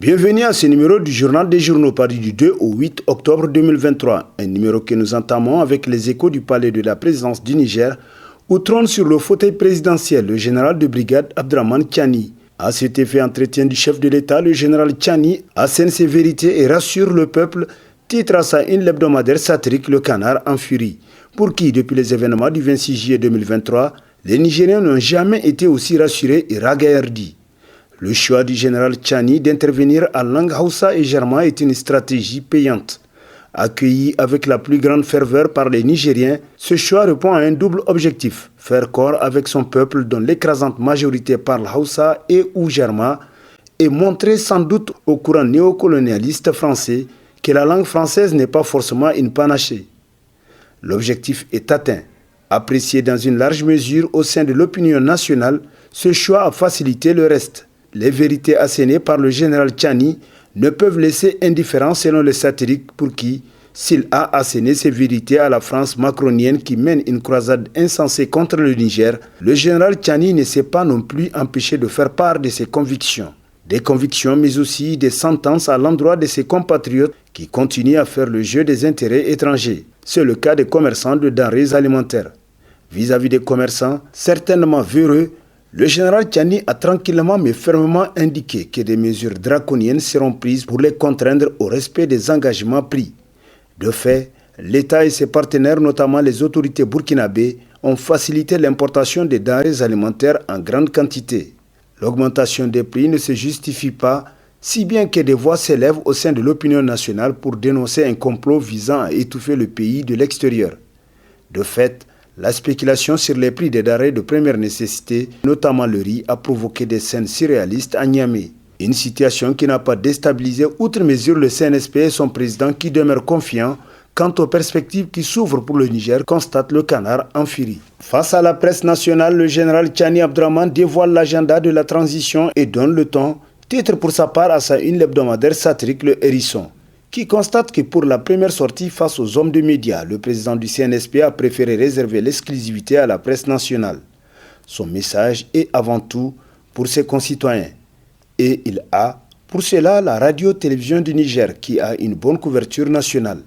Bienvenue à ce numéro du Journal des Journaux paru du 2 au 8 octobre 2023. Un numéro que nous entamons avec les échos du palais de la présidence du Niger où trône sur le fauteuil présidentiel le général de brigade Abdraman Tchani. À cet effet, entretien du chef de l'État, le général Tchani assène ses vérités et rassure le peuple, titre à sa une l'hebdomadaire satirique Le Canard en furie, pour qui, depuis les événements du 26 juillet 2023, les Nigériens n'ont jamais été aussi rassurés et ragaillardis. Le choix du général Tchani d'intervenir en langue Hausa et Germain est une stratégie payante. Accueilli avec la plus grande ferveur par les Nigériens, ce choix répond à un double objectif, faire corps avec son peuple dont l'écrasante majorité parle Hausa et ou Germain et montrer sans doute au courant néocolonialiste français que la langue française n'est pas forcément une panachée. L'objectif est atteint. Apprécié dans une large mesure au sein de l'opinion nationale, ce choix a facilité le reste. Les vérités assénées par le général Tchani ne peuvent laisser indifférents selon les satiriques pour qui, s'il a asséné ses vérités à la France macronienne qui mène une croisade insensée contre le Niger, le général Tchani ne s'est pas non plus empêché de faire part de ses convictions. Des convictions mais aussi des sentences à l'endroit de ses compatriotes qui continuent à faire le jeu des intérêts étrangers. C'est le cas des commerçants de denrées alimentaires. Vis-à-vis des commerçants, certainement véreux, le général Tchani a tranquillement mais fermement indiqué que des mesures draconiennes seront prises pour les contraindre au respect des engagements pris. De fait, l'État et ses partenaires, notamment les autorités burkinabées, ont facilité l'importation des denrées alimentaires en grande quantité. L'augmentation des prix ne se justifie pas, si bien que des voix s'élèvent au sein de l'opinion nationale pour dénoncer un complot visant à étouffer le pays de l'extérieur. De fait, la spéculation sur les prix des denrées de première nécessité, notamment le riz, a provoqué des scènes surréalistes à Niamey. Une situation qui n'a pas déstabilisé outre mesure le CNSP et son président qui demeurent confiants quant aux perspectives qui s'ouvrent pour le Niger, constate Le Canard en furie. Face à la presse nationale, le général Tchani Abdraman dévoile l'agenda de la transition et donne le ton, titre pour sa part à sa une hebdomadaire satirique Le Hérisson, qui constate que pour la première sortie face aux hommes de médias, le président du CNSP a préféré réserver l'exclusivité à la presse nationale. Son message est avant tout pour ses concitoyens. Et il a, pour cela, la radio-télévision du Niger qui a une bonne couverture nationale.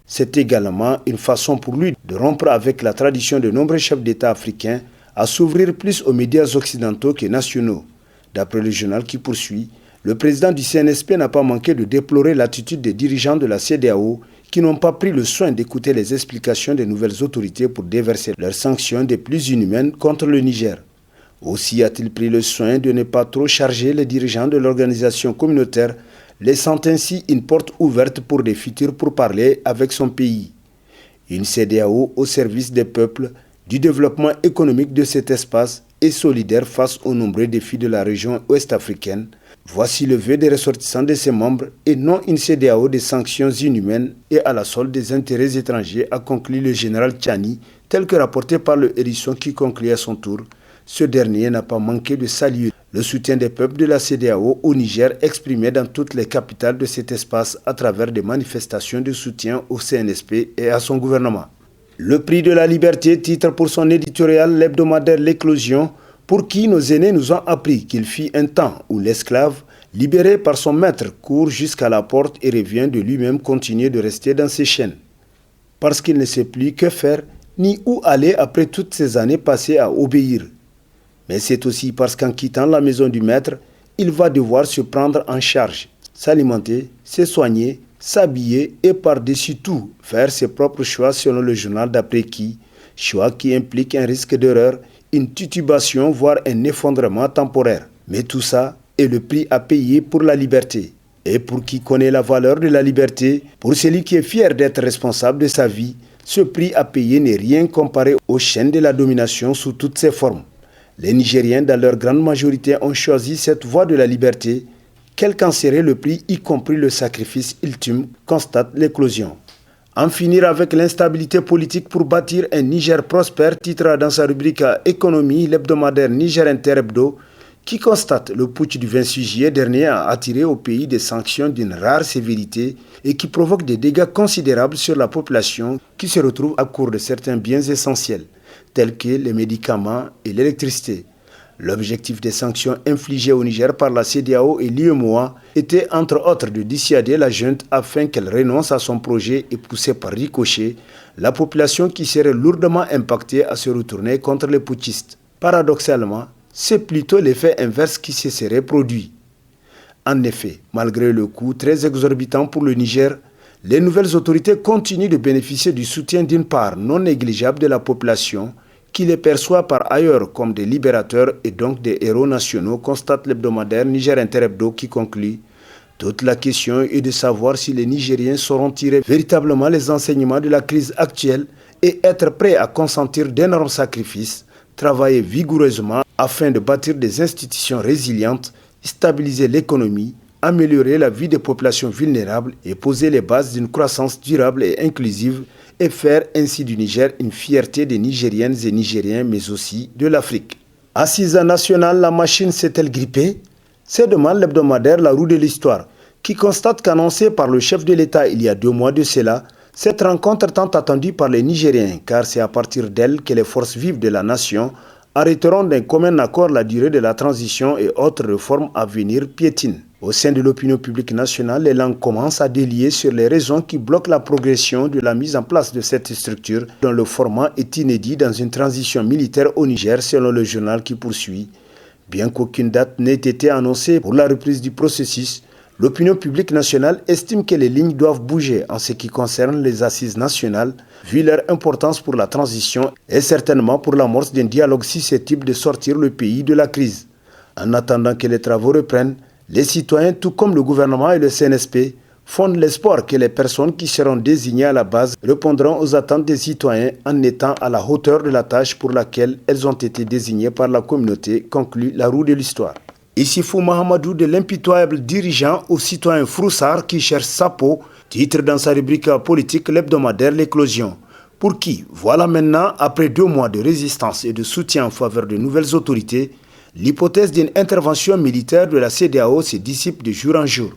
C'est également une façon pour lui de rompre avec la tradition de nombreux chefs d'État africains à s'ouvrir plus aux médias occidentaux que nationaux. D'après le journal qui poursuit, le président du CNSP n'a pas manqué de déplorer l'attitude des dirigeants de la CEDEAO qui n'ont pas pris le soin d'écouter les explications des nouvelles autorités pour déverser leurs sanctions des plus inhumaines contre le Niger. Aussi a-t-il pris le soin de ne pas trop charger les dirigeants de l'organisation communautaire, laissant ainsi une porte ouverte pour des futurs pourparlers avec son pays. Une CEDEAO au service des peuples, du développement économique de cet espace et solidaire face aux nombreux défis de la région ouest-africaine. Voici le vœu des ressortissants de ses membres et non une CEDEAO des sanctions inhumaines et à la solde des intérêts étrangers, a conclu le général Tchani, tel que rapporté par le Hérisson qui conclut à son tour. Ce dernier n'a pas manqué de saluer le soutien des peuples de la CEDEAO au Niger exprimé dans toutes les capitales de cet espace à travers des manifestations de soutien au CNSP et à son gouvernement. Le prix de la liberté, titre pour son éditorial l'hebdomadaire L'Éclosion, pour qui nos aînés nous ont appris qu'il fit un temps où l'esclave, libéré par son maître, court jusqu'à la porte et revient de lui-même continuer de rester dans ses chaînes. Parce qu'il ne sait plus que faire, ni où aller après toutes ces années passées à obéir. Mais c'est aussi parce qu'en quittant la maison du maître, il va devoir se prendre en charge, s'alimenter, se soigner, s'habiller et par-dessus tout faire ses propres choix selon le journal d'après choix qui implique un risque d'erreur, une titubation voire un effondrement temporaire. Mais tout ça est le prix à payer pour la liberté. Et pour qui connaît la valeur de la liberté, pour celui qui est fier d'être responsable de sa vie, ce prix à payer n'est rien comparé aux chaînes de la domination sous toutes ses formes. Les Nigériens, dans leur grande majorité, ont choisi cette voie de la liberté, quel qu'en serait le prix, y compris le sacrifice ultime, constate L'Éclosion. En finir avec l'instabilité politique pour bâtir un Niger prospère, titre dans sa rubrique Économie, l'hebdomadaire Niger Interbdo, qui constate le putsch du 26 juillet dernier a attiré au pays des sanctions d'une rare sévérité et qui provoque des dégâts considérables sur la population qui se retrouve à court de certains biens essentiels, tels que les médicaments et l'électricité. L'objectif des sanctions infligées au Niger par la CEDEAO et l'UEMOA était entre autres de dissuader la junte afin qu'elle renonce à son projet et pousser par ricochet la population qui serait lourdement impactée à se retourner contre les putschistes. Paradoxalement, c'est plutôt l'effet inverse qui se serait produit. En effet, malgré le coût très exorbitant pour le Niger, les nouvelles autorités continuent de bénéficier du soutien d'une part non négligeable de la population qui les perçoit par ailleurs comme des libérateurs et donc des héros nationaux, constate l'hebdomadaire Niger Interhebdo qui conclut « Toute la question est de savoir si les Nigériens sauront tirer véritablement les enseignements de la crise actuelle et être prêts à consentir d'énormes sacrifices, travailler vigoureusement afin de bâtir des institutions résilientes, stabiliser l'économie, améliorer la vie des populations vulnérables et poser les bases d'une croissance durable et inclusive et faire ainsi du Niger une fierté des Nigériennes et Nigériens, mais aussi de l'Afrique. Assise nationale, la machine s'est-elle grippée? C'est demande l'hebdomadaire La Roue de l'Histoire, qui constate qu'annoncée par le chef de l'État il y a 2 mois de cela, cette rencontre tant attendue par les Nigériens, car c'est à partir d'elle que les forces vives de la nation arrêteront d'un commun accord la durée de la transition et autres réformes à venir piétinent. Au sein de l'opinion publique nationale, les langues commencent à délier sur les raisons qui bloquent la progression de la mise en place de cette structure, dont le format est inédit dans une transition militaire au Niger, selon le journal qui poursuit. Bien qu'aucune date n'ait été annoncée pour la reprise du processus, l'opinion publique nationale estime que les lignes doivent bouger en ce qui concerne les assises nationales, vu leur importance pour la transition et certainement pour l'amorce d'un dialogue susceptible de sortir le pays de la crise. En attendant que les travaux reprennent, les citoyens, tout comme le gouvernement et le CNSP, fondent l'espoir que les personnes qui seront désignées à la base répondront aux attentes des citoyens en étant à la hauteur de la tâche pour laquelle elles ont été désignées par la communauté, conclut La Roue de l'Histoire. Issifou Mahamadou, de l'impitoyable dirigeant au citoyen Froussard qui cherche sa peau, titre dans sa rubrique politique l'hebdomadaire L'Éclosion, pour qui, voilà maintenant, après 2 mois de résistance et de soutien en faveur de nouvelles autorités, l'hypothèse d'une intervention militaire de la CEDEAO se dissipe de jour en jour.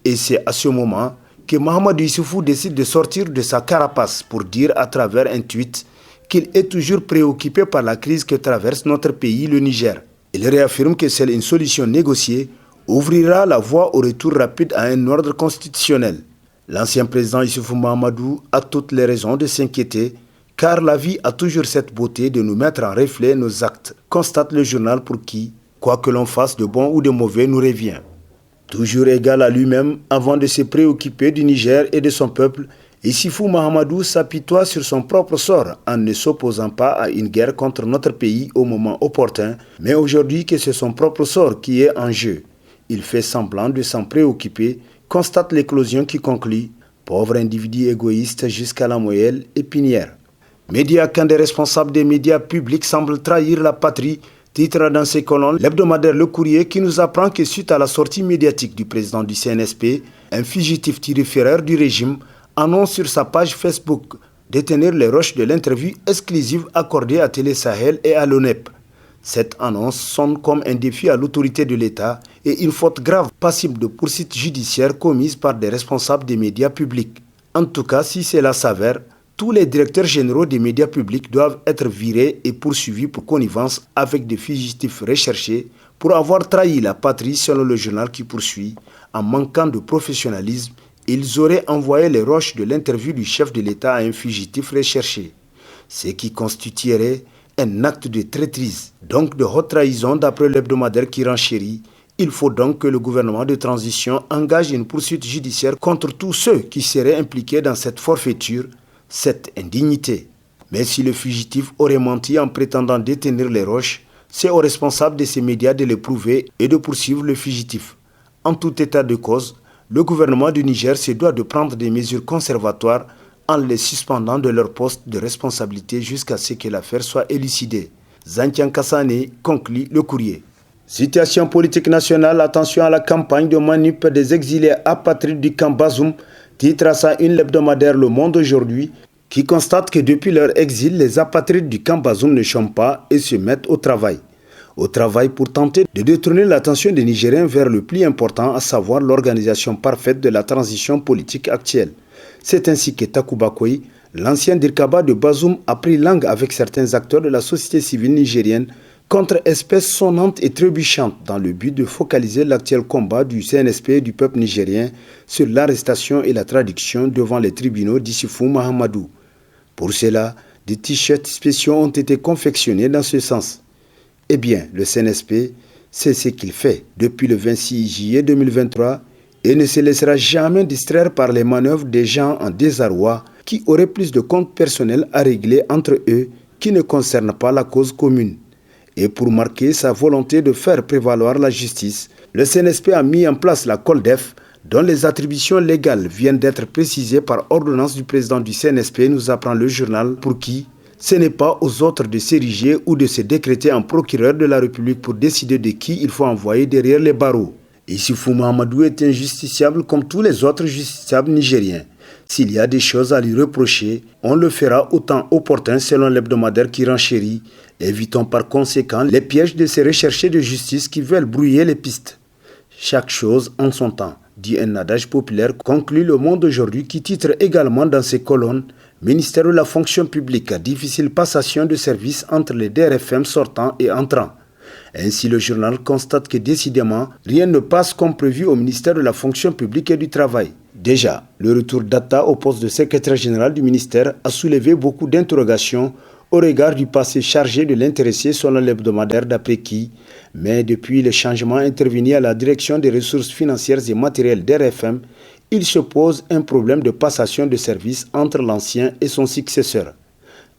Et c'est à ce moment que Mahamadou Issoufou décide de sortir de sa carapace pour dire à travers un tweet qu'il est toujours préoccupé par la crise que traverse notre pays, le Niger. Il réaffirme que seule une solution négociée ouvrira la voie au retour rapide à un ordre constitutionnel. L'ancien président Issoufou Mahamadou a toutes les raisons de s'inquiéter, car la vie a toujours cette beauté de nous mettre en reflet nos actes, constate le journal pour qui, quoi que l'on fasse de bon ou de mauvais, nous revient. Toujours égal à lui-même, avant de se préoccuper du Niger et de son peuple, Issifou Mahamadou s'apitoie sur son propre sort en ne s'opposant pas à une guerre contre notre pays au moment opportun, mais aujourd'hui que c'est son propre sort qui est en jeu. Il fait semblant de s'en préoccuper, constate l'Éclosion qui conclut « Pauvre individu égoïste jusqu'à la moelle épinière ». Média qu'un des responsables des médias publics semble trahir la patrie, titre dans ses colonnes l'hebdomadaire Le Courrier qui nous apprend que suite à la sortie médiatique du président du CNSP, un fugitif tiré-ferreur du régime annonce sur sa page Facebook de tenir les roches de l'interview exclusive accordée à Télé Sahel et à l'ONEP. Cette annonce sonne comme un défi à l'autorité de l'État et une faute grave passible de poursuites judiciaires commises par des responsables des médias publics. En tout cas, si cela s'avère, tous les directeurs généraux des médias publics doivent être virés et poursuivis pour connivence avec des fugitifs recherchés pour avoir trahi la patrie selon le journal qui poursuit. En manquant de professionnalisme, ils auraient envoyé les roches de l'interview du chef de l'État à un fugitif recherché, ce qui constituerait un acte de traîtrise, donc de haute trahison d'après l'hebdomadaire qui renchérit. Il faut donc que le gouvernement de transition engage une poursuite judiciaire contre tous ceux qui seraient impliqués dans cette forfaiture, cette indignité. Mais si le fugitif aurait menti en prétendant détenir les roches, c'est aux responsables de ces médias de le prouver et de poursuivre le fugitif. En tout état de cause, le gouvernement du Niger se doit de prendre des mesures conservatoires en les suspendant de leur poste de responsabilité jusqu'à ce que l'affaire soit élucidée. Zantian Kassane conclut Le Courrier. Situation politique nationale, attention à la campagne de manip des exilés apatrides du camp Bazoum, titre à sa une l'hebdomadaire Le Monde aujourd'hui, qui constate que depuis leur exil, les apatrides du camp Bazoum ne chôment pas et se mettent au travail. Au travail pour tenter de détourner l'attention des Nigériens vers le plus important, à savoir l'organisation parfaite de la transition politique actuelle. C'est ainsi que Takuba Koï, l'ancien Dirkaba de Bazoum, a pris langue avec certains acteurs de la société civile nigérienne, Contre-espèce sonnante et trébuchante dans le but de focaliser l'actuel combat du CNSP et du peuple nigérien sur l'arrestation et la traduction devant les tribunaux d'Issoufou Mahamadou. Pour cela, des t-shirts spéciaux ont été confectionnés dans ce sens. Eh bien, le CNSP, c'est ce qu'il fait depuis le 26 juillet 2023 et ne se laissera jamais distraire par les manœuvres des gens en désarroi qui auraient plus de comptes personnels à régler entre eux qui ne concernent pas la cause commune. Et pour marquer sa volonté de faire prévaloir la justice, le CNSP a mis en place la COLDEF, dont les attributions légales viennent d'être précisées par ordonnance du président du CNSP, nous apprend le journal, pour qui ce n'est pas aux autres de s'ériger ou de se décréter en procureur de la République pour décider de qui il faut envoyer derrière les barreaux. Issoufou Mahamadou est injusticiable comme tous les autres justiciables nigériens. S'il y a des choses à lui reprocher, on le fera autant opportun selon l'hebdomadaire qui renchérit. Évitons par conséquent les pièges de ces recherchés de justice qui veulent brouiller les pistes. Chaque chose en son temps, dit un adage populaire, conclut Le Monde aujourd'hui qui titre également dans ses colonnes « Ministère de la fonction publique, difficile passation de service entre les DRFM sortants et entrants ». Ainsi, le journal constate que décidément, rien ne passe comme prévu au ministère de la fonction publique et du travail. Déjà, le retour d'Atta au poste de secrétaire général du ministère a soulevé beaucoup d'interrogations au regard du passé chargé de l'intéressé selon l'hebdomadaire d'après qui, mais depuis le changement intervenu à la direction des ressources financières et matérielles d'RFM, il se pose un problème de passation de service entre l'ancien et son successeur.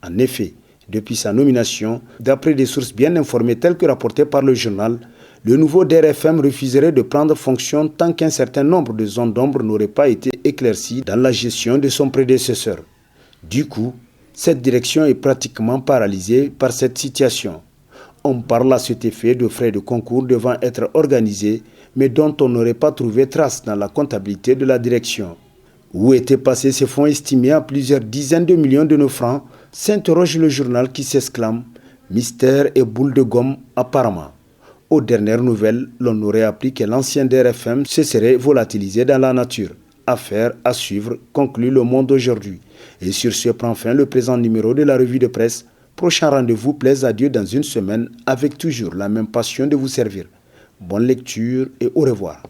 En effet, depuis sa nomination, d'après des sources bien informées telles que rapportées par le journal, le nouveau DRFM refuserait de prendre fonction tant qu'un certain nombre de zones d'ombre n'auraient pas été éclaircies dans la gestion de son prédécesseur. Du coup, cette direction est pratiquement paralysée par cette situation. On parle à cet effet de frais de concours devant être organisés, mais dont on n'aurait pas trouvé trace dans la comptabilité de la direction. Où étaient passés ces fonds estimés à plusieurs dizaines de millions de nos francs, s'interroge le journal qui s'exclame « Mystère et boule de gomme apparemment ». Aux dernières nouvelles, l'on aurait appris que l'ancien DRFM se serait volatilisé dans la nature. Affaire à suivre, conclut Le Monde aujourd'hui. Et sur ce prend fin le présent numéro de la revue de presse. Prochain rendez-vous, plaise à Dieu dans une semaine, avec toujours la même passion de vous servir. Bonne lecture et au revoir.